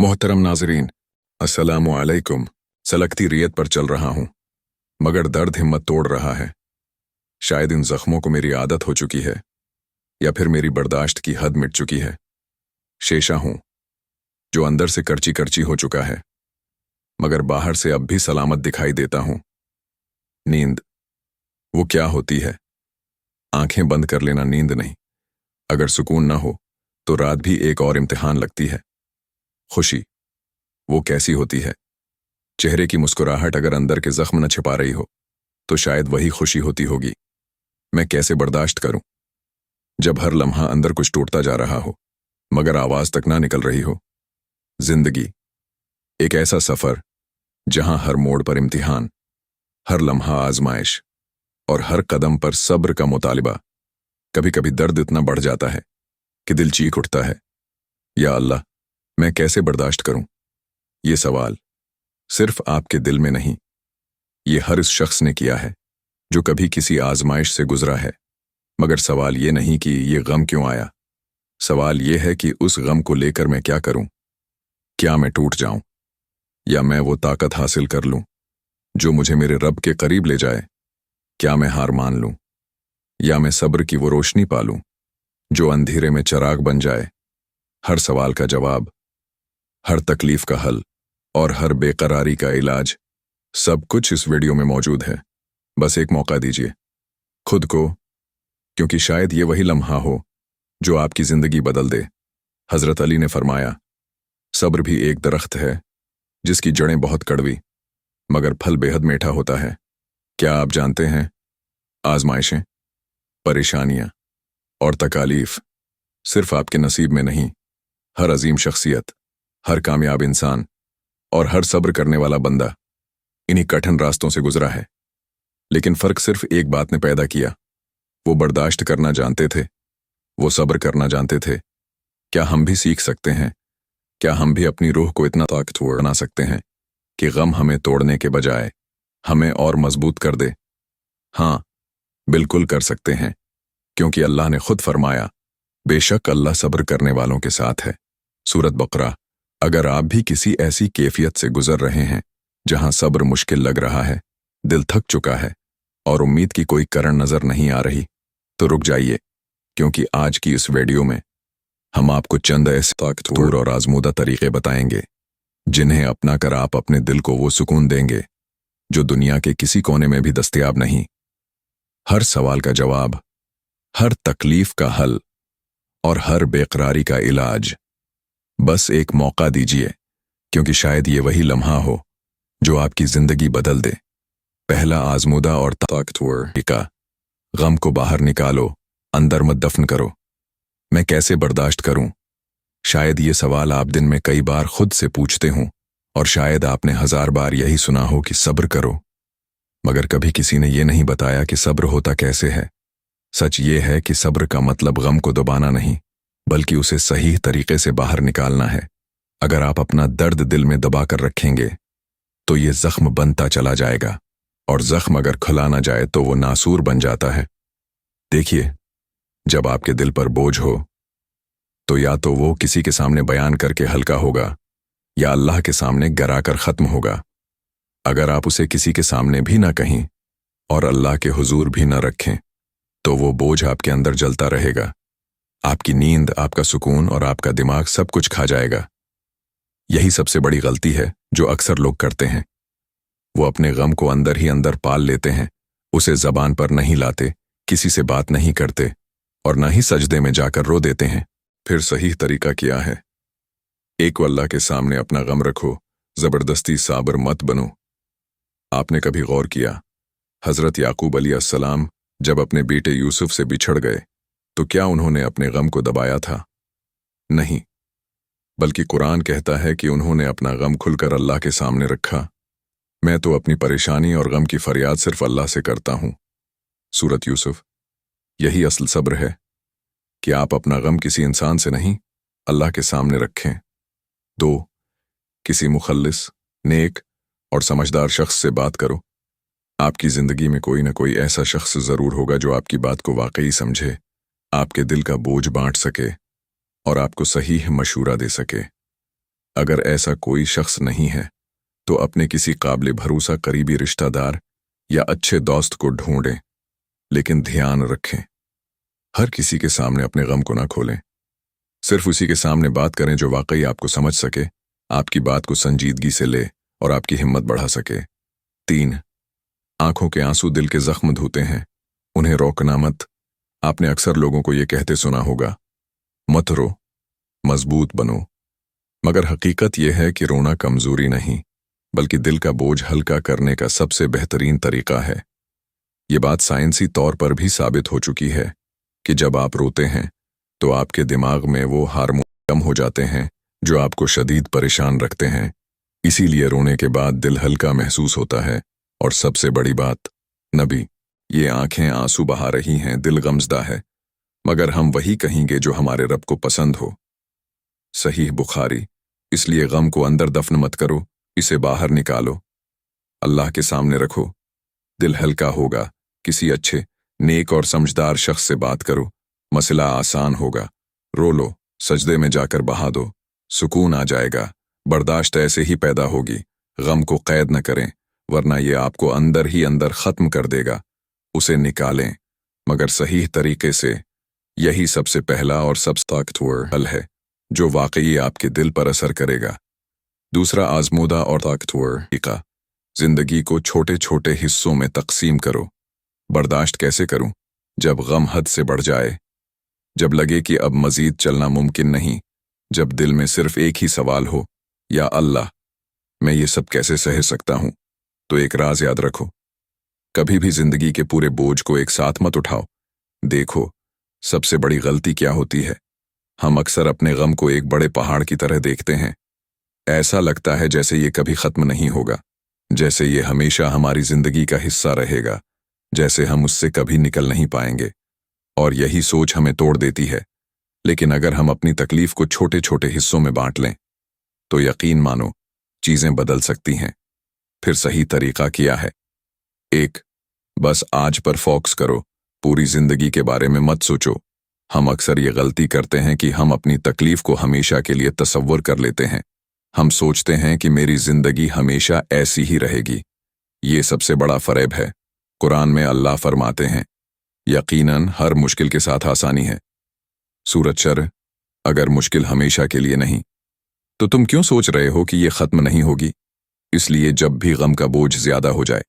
मोहतरम नाजरीन, अस्सलामु अलैकुम। सलगती रियत पर चल रहा हूँ, मगर दर्द हिम्मत तोड़ रहा है। शायद इन जख्मों को मेरी आदत हो चुकी है, या फिर मेरी बर्दाश्त की हद मिट चुकी है। शेषा हूँ जो अंदर से करची करची हो चुका है, मगर बाहर से अब भी सलामत दिखाई देता हूँ। नींद वो क्या होती है? आंखें बंद कर लेना नींद नहीं। अगर सुकून न हो तो रात भी एक और इम्तिहान लगती है। खुशी वो कैसी होती है? चेहरे की मुस्कुराहट अगर अंदर के जख्म न छिपा रही हो तो शायद वही खुशी होती होगी। मैं कैसे बर्दाश्त करूं जब हर लम्हा अंदर कुछ टूटता जा रहा हो, मगर आवाज तक ना निकल रही हो। जिंदगी एक ऐसा सफर जहां हर मोड़ पर इम्तिहान, हर लम्हा आजमाइश और हर कदम पर सब्र का मुतालिबा। कभी कभी दर्द इतना बढ़ जाता है कि दिल चीख उठता है, या अल्लाह मैं कैसे बर्दाश्त करूं? ये सवाल सिर्फ आपके दिल में नहीं, ये हर इस शख्स ने किया है जो कभी किसी आजमाइश से गुजरा है। मगर सवाल ये नहीं कि ये गम क्यों आया, सवाल ये है कि उस गम को लेकर मैं क्या करूं? क्या मैं टूट जाऊं, या मैं वो ताकत हासिल कर लूं जो मुझे मेरे रब के करीब ले जाए? क्या मैं हार मान लूं, या मैं सब्र की वो रोशनी पालूं जो अंधेरे में चिराग बन जाए? हर सवाल का जवाब, हर तकलीफ का हल और हर बेकरारी का इलाज, सब कुछ इस वीडियो में मौजूद है। बस एक मौका दीजिए खुद को, क्योंकि शायद ये वही लम्हा हो जो आपकी जिंदगी बदल दे। हजरत अली ने फरमाया, सब्र भी एक दरख्त है जिसकी जड़ें बहुत कड़वी मगर फल बेहद मीठा होता है। क्या आप जानते हैं, आजमाइशें, परेशानियां और तकालीफ सिर्फ आपके नसीब में नहीं, हर अजीम शख्सियत, हर कामयाब इंसान और हर सब्र करने वाला बंदा इन्हीं कठिन रास्तों से गुजरा है। लेकिन फर्क सिर्फ एक बात ने पैदा किया, वो बर्दाश्त करना जानते थे, वो सब्र करना जानते थे। क्या हम भी सीख सकते हैं? क्या हम भी अपनी रूह को इतना ताकतवर बना सकते हैं कि गम हमें तोड़ने के बजाय हमें और मजबूत कर दे? हाँ, बिल्कुल कर सकते हैं, क्योंकि अल्लाह ने खुद फरमाया, बेशक अल्लाह सब्र करने वालों के साथ है। सूरत बकरा। अगर आप भी किसी ऐसी कैफियत से गुजर रहे हैं जहां सब्र मुश्किल लग रहा है, दिल थक चुका है और उम्मीद की कोई करण नजर नहीं आ रही, तो रुक जाइए, क्योंकि आज की इस वीडियो में हम आपको चंद ऐसे ताकतवर और आजमूदा तरीके बताएंगे जिन्हें अपनाकर आप अपने दिल को वो सुकून देंगे जो दुनिया के किसी कोने में भी दस्तयाब नहीं। हर सवाल का जवाब, हर तकलीफ का हल और हर बेकरारी का इलाज। बस एक मौका दीजिए, क्योंकि शायद ये वही लम्हा हो जो आपकी जिंदगी बदल दे। पहला आजमूदा और ताकतवर तरीका, गम को बाहर निकालो, अंदर मत दफन करो। मैं कैसे बर्दाश्त करूं? शायद ये सवाल आप दिन में कई बार खुद से पूछते हों, और शायद आपने 1000 बार यही सुना हो कि सब्र करो, मगर कभी किसी ने ये नहीं बताया कि सब्र होता कैसे है। सच ये है कि सब्र का मतलब गम को दबाना नहीं, बल्कि उसे सही तरीके से बाहर निकालना है। अगर आप अपना दर्द दिल में दबा कर रखेंगे तो ये जख्म बनता चला जाएगा, और जख्म अगर खुला ना जाए तो वो नासूर बन जाता है। देखिए, जब आपके दिल पर बोझ हो तो या तो वो किसी के सामने बयान करके हल्का होगा, या अल्लाह के सामने गिराकर खत्म होगा। अगर आप उसे किसी के सामने भी ना कहें और अल्लाह के हुजूर भी ना रखें, तो वो बोझ आपके अंदर जलता रहेगा। आपकी नींद, आपका सुकून और आपका दिमाग सब कुछ खा जाएगा। यही सबसे बड़ी गलती है जो अक्सर लोग करते हैं। वो अपने गम को अंदर ही अंदर पाल लेते हैं, उसे जबान पर नहीं लाते, किसी से बात नहीं करते और ना ही सजदे में जाकर रो देते हैं। फिर सही तरीका क्या है? एक अल्लाह के सामने अपना गम रखो, जबरदस्ती साबर मत बनो। आपने कभी गौर किया, हजरत याकूब अलैहिस्सलाम जब अपने बेटे यूसुफ से बिछड़ गए तो क्या उन्होंने अपने गम को दबाया था? नहीं, बल्कि कुरान कहता है कि उन्होंने अपना गम खुलकर अल्लाह के सामने रखा। मैं तो अपनी परेशानी और गम की फरियाद सिर्फ अल्लाह से करता हूं। सूरत यूसुफ। यही असल सब्र है कि आप अपना गम किसी इंसान से नहीं, अल्लाह के सामने रखें। 2, किसी मुखल्लिस, नेक और समझदार शख्स से बात करो। आपकी जिंदगी में कोई ना कोई ऐसा शख्स जरूर होगा जो आपकी बात को वाकई समझे, आपके दिल का बोझ बांट सके और आपको सही मशूरा दे सके। अगर ऐसा कोई शख्स नहीं है तो अपने किसी काबिल भरोसा करीबी रिश्तेदार या अच्छे दोस्त को ढूंढें, लेकिन ध्यान रखें, हर किसी के सामने अपने गम को ना खोलें। सिर्फ उसी के सामने बात करें जो वाकई आपको समझ सके, आपकी बात को संजीदगी से ले और आपकी हिम्मत बढ़ा सके। 3. आंखों के आंसू दिल के जख्म धोते हैं, उन्हें रोकना मत। आपने अक्सर लोगों को यह कहते सुना होगा, मत रो, मजबूत बनो। मगर हकीकत यह है कि रोना कमजोरी नहीं, बल्कि दिल का बोझ हल्का करने का सबसे बेहतरीन तरीका है। ये बात साइंसी तौर पर भी साबित हो चुकी है कि जब आप रोते हैं तो आपके दिमाग में वो हार्मोन कम हो जाते हैं जो आपको शदीद परेशान रखते हैं। इसीलिए रोने के बाद दिल हल्का महसूस होता है। और सबसे बड़ी बात, नबी, ये आंखें आंसू बहा रही हैं, दिल गमज़दा है, मगर हम वही कहेंगे जो हमारे रब को पसंद हो। सहीह बुखारी। इसलिए गम को अंदर दफन मत करो, इसे बाहर निकालो, अल्लाह के सामने रखो। दिल हल्का होगा, किसी अच्छे, नेक और समझदार शख्स से बात करो, मसला आसान होगा। रो लो, सजदे में जाकर बहा दो, सुकून आ जाएगा। बर्दाश्त ऐसे ही पैदा होगी। गम को कैद न करें, वरना ये आपको अंदर ही अंदर ख़त्म कर देगा। उसे निकालें, मगर सही तरीके से। यही सबसे पहला और सबसे ताकतवर हल है जो वाकई आपके दिल पर असर करेगा। दूसरा आजमूदा और ताकतवर तरीका, जिंदगी को छोटे छोटे हिस्सों में तकसीम करो। बर्दाश्त कैसे करूं? जब गम हद से बढ़ जाए, जब लगे कि अब मजीद चलना मुमकिन नहीं, जब दिल में सिर्फ एक ही सवाल हो, या अल्लाह, मैं ये सब कैसे सह सकता हूं? तो एक राज याद रखो, कभी भी जिंदगी के पूरे बोझ को एक साथ मत उठाओ। देखो, सबसे बड़ी गलती क्या होती है? हम अक्सर अपने गम को एक बड़े पहाड़ की तरह देखते हैं। ऐसा लगता है जैसे ये कभी खत्म नहीं होगा, जैसे ये हमेशा हमारी जिंदगी का हिस्सा रहेगा, जैसे हम उससे कभी निकल नहीं पाएंगे। और यही सोच हमें तोड़ देती है। लेकिन अगर हम अपनी तकलीफ को छोटे छोटे हिस्सों में बांट लें, तो यकीन मानो, चीजें बदल सकती हैं। फिर सही तरीका क्या है? 1. बस आज पर फोकस करो, पूरी जिंदगी के बारे में मत सोचो। हम अक्सर ये गलती करते हैं कि हम अपनी तकलीफ को हमेशा के लिए तसव्वुर कर लेते हैं। हम सोचते हैं कि मेरी जिंदगी हमेशा ऐसी ही रहेगी। ये सबसे बड़ा फरेब है। कुरान में अल्लाह फरमाते हैं, यकीनन हर मुश्किल के साथ आसानी है। सूरत शर। अगर मुश्किल हमेशा के लिए नहीं, तो तुम क्यों सोच रहे हो कि ये खत्म नहीं होगी? इसलिए जब भी गम का बोझ ज्यादा हो जाए,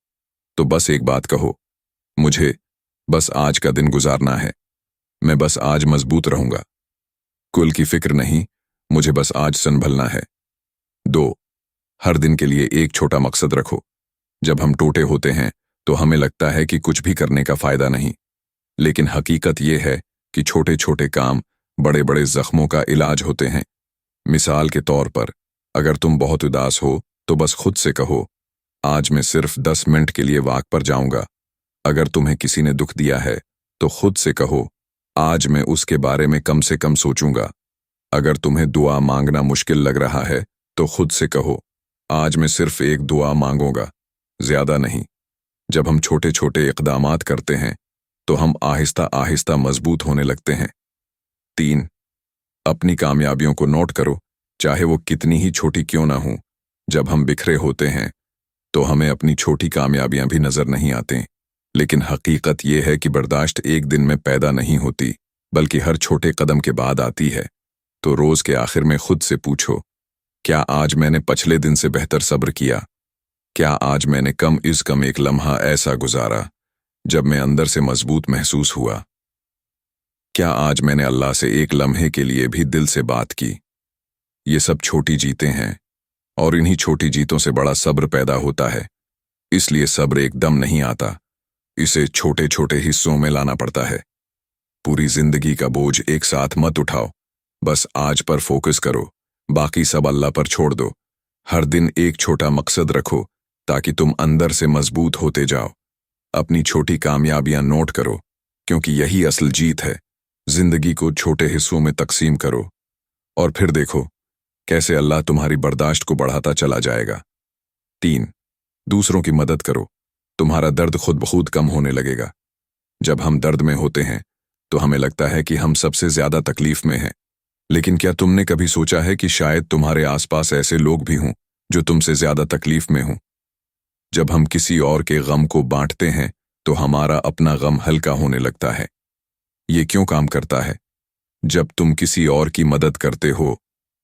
तो बस एक बात कहो, मुझे बस आज का दिन गुजारना है, मैं बस आज मजबूत रहूंगा। कुल की फिक्र नहीं, मुझे बस आज संभलना है। 2. हर दिन के लिए एक छोटा मकसद रखो। जब हम टूटे होते हैं तो हमें लगता है कि कुछ भी करने का फायदा नहीं, लेकिन हकीकत यह है कि छोटे छोटे काम बड़े बड़े जख्मों का इलाज होते हैं। मिसाल के तौर पर, अगर तुम बहुत उदास हो तो बस खुद से कहो, आज मैं सिर्फ 10 मिनट के लिए वॉक पर जाऊंगा। अगर तुम्हें किसी ने दुख दिया है तो खुद से कहो, आज मैं उसके बारे में कम से कम सोचूंगा। अगर तुम्हें दुआ मांगना मुश्किल लग रहा है तो खुद से कहो, आज मैं सिर्फ एक दुआ मांगूंगा, ज्यादा नहीं। जब हम छोटे छोटे इक़दामात करते हैं तो हम आहिस्ता आहिस्ता मजबूत होने लगते हैं। 3. अपनी कामयाबियों को नोट करो, चाहे वो कितनी ही छोटी क्यों ना हो। जब हम बिखरे होते हैं तो हमें अपनी छोटी कामयाबियां भी नजर नहीं आती, लेकिन हकीकत यह है कि बर्दाश्त एक दिन में पैदा नहीं होती, बल्कि हर छोटे कदम के बाद आती है। तो रोज के आखिर में खुद से पूछो, क्या आज मैंने पिछले दिन से बेहतर सब्र किया? क्या आज मैंने कम इज़ कम एक लम्हा ऐसा गुजारा जब मैं अंदर से मजबूत महसूस हुआ? क्या आज मैंने अल्लाह से एक लम्हे के लिए भी दिल से बात की? ये सब छोटी जीतें हैं, और इन्हीं छोटी जीतों से बड़ा सब्र पैदा होता है। इसलिए सब्र एकदम नहीं आता, इसे छोटे छोटे हिस्सों में लाना पड़ता है। पूरी जिंदगी का बोझ एक साथ मत उठाओ, बस आज पर फोकस करो, बाकी सब अल्लाह पर छोड़ दो। हर दिन एक छोटा मकसद रखो ताकि तुम अंदर से मजबूत होते जाओ। अपनी छोटी कामयाबियां नोट करो, क्योंकि यही असल जीत है। जिंदगी को छोटे हिस्सों में तकसीम करो, और फिर देखो कैसे अल्लाह तुम्हारी बर्दाश्त को बढ़ाता चला जाएगा। 3. दूसरों की मदद करो, तुम्हारा दर्द खुद ब खुद कम होने लगेगा। जब हम दर्द में होते हैं तो हमें लगता है कि हम सबसे ज्यादा तकलीफ में हैं, लेकिन क्या तुमने कभी सोचा है कि शायद तुम्हारे आसपास ऐसे लोग भी हों जो तुमसे ज्यादा तकलीफ में हों? जब हम किसी और के गम को बांटते हैं तो हमारा अपना गम हल्का होने लगता है। ये क्यों काम करता है? जब तुम किसी और की मदद करते हो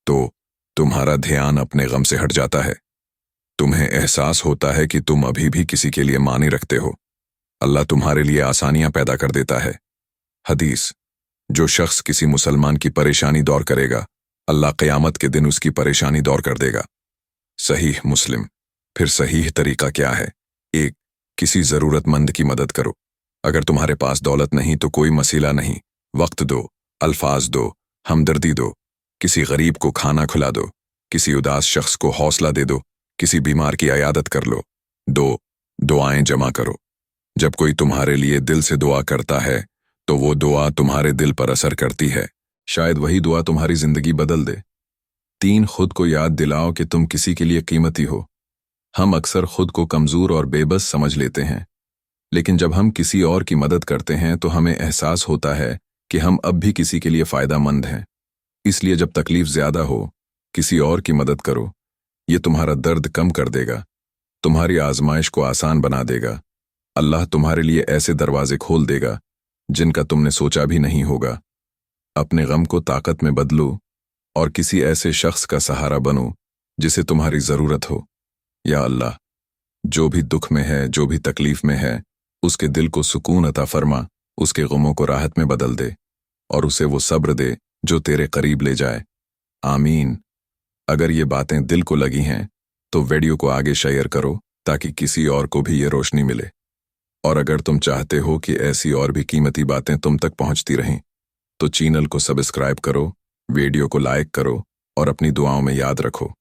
तो तुम्हारा ध्यान अपने गम से हट जाता है। तुम्हें एहसास होता है कि तुम अभी भी किसी के लिए मानी रखते हो। अल्लाह तुम्हारे लिए आसानियां पैदा कर देता है। हदीस, जो शख्स किसी मुसलमान की परेशानी दूर करेगा, अल्लाह क़यामत के दिन उसकी परेशानी दूर कर देगा। सहीह मुस्लिम। फिर सहीह तरीका क्या है? 1. किसी ज़रूरतमंद की मदद करो। अगर तुम्हारे पास दौलत नहीं तो कोई मसीला नहीं, वक्त दो, अल्फाज दो, हमदर्दी दो। किसी गरीब को खाना खिला दो, किसी उदास शख्स को हौसला दे दो, किसी बीमार की इयादत कर लो। 2. दुआएं जमा करो। जब कोई तुम्हारे लिए दिल से दुआ करता है तो वो दुआ तुम्हारे दिल पर असर करती है। शायद वही दुआ तुम्हारी जिंदगी बदल दे। 3. खुद को याद दिलाओ कि तुम किसी के लिए कीमती हो। हम अक्सर खुद को कमजोर और बेबस समझ लेते हैं, लेकिन जब हम किसी और की मदद करते हैं तो हमें एहसास होता है कि हम अब भी किसी के लिए फायदेमंद हैं। इसलिए जब तकलीफ ज्यादा हो, किसी और की मदद करो। ये तुम्हारा दर्द कम कर देगा, तुम्हारी आजमाइश को आसान बना देगा। अल्लाह तुम्हारे लिए ऐसे दरवाजे खोल देगा जिनका तुमने सोचा भी नहीं होगा। अपने गम को ताकत में बदलो और किसी ऐसे शख्स का सहारा बनो जिसे तुम्हारी जरूरत हो। या अल्लाह, जो भी दुख में है, जो भी तकलीफ में है, उसके दिल को सुकून अता फरमा, उसके गमों को राहत में बदल दे और उसे वो सब्र दे जो तेरे करीब ले जाए। आमीन। अगर ये बातें दिल को लगी हैं तो वीडियो को आगे शेयर करो ताकि किसी और को भी ये रोशनी मिले। और अगर तुम चाहते हो कि ऐसी और भी कीमती बातें तुम तक पहुंचती रहें तो चैनल को सब्सक्राइब करो, वीडियो को लाइक करो और अपनी दुआओं में याद रखो।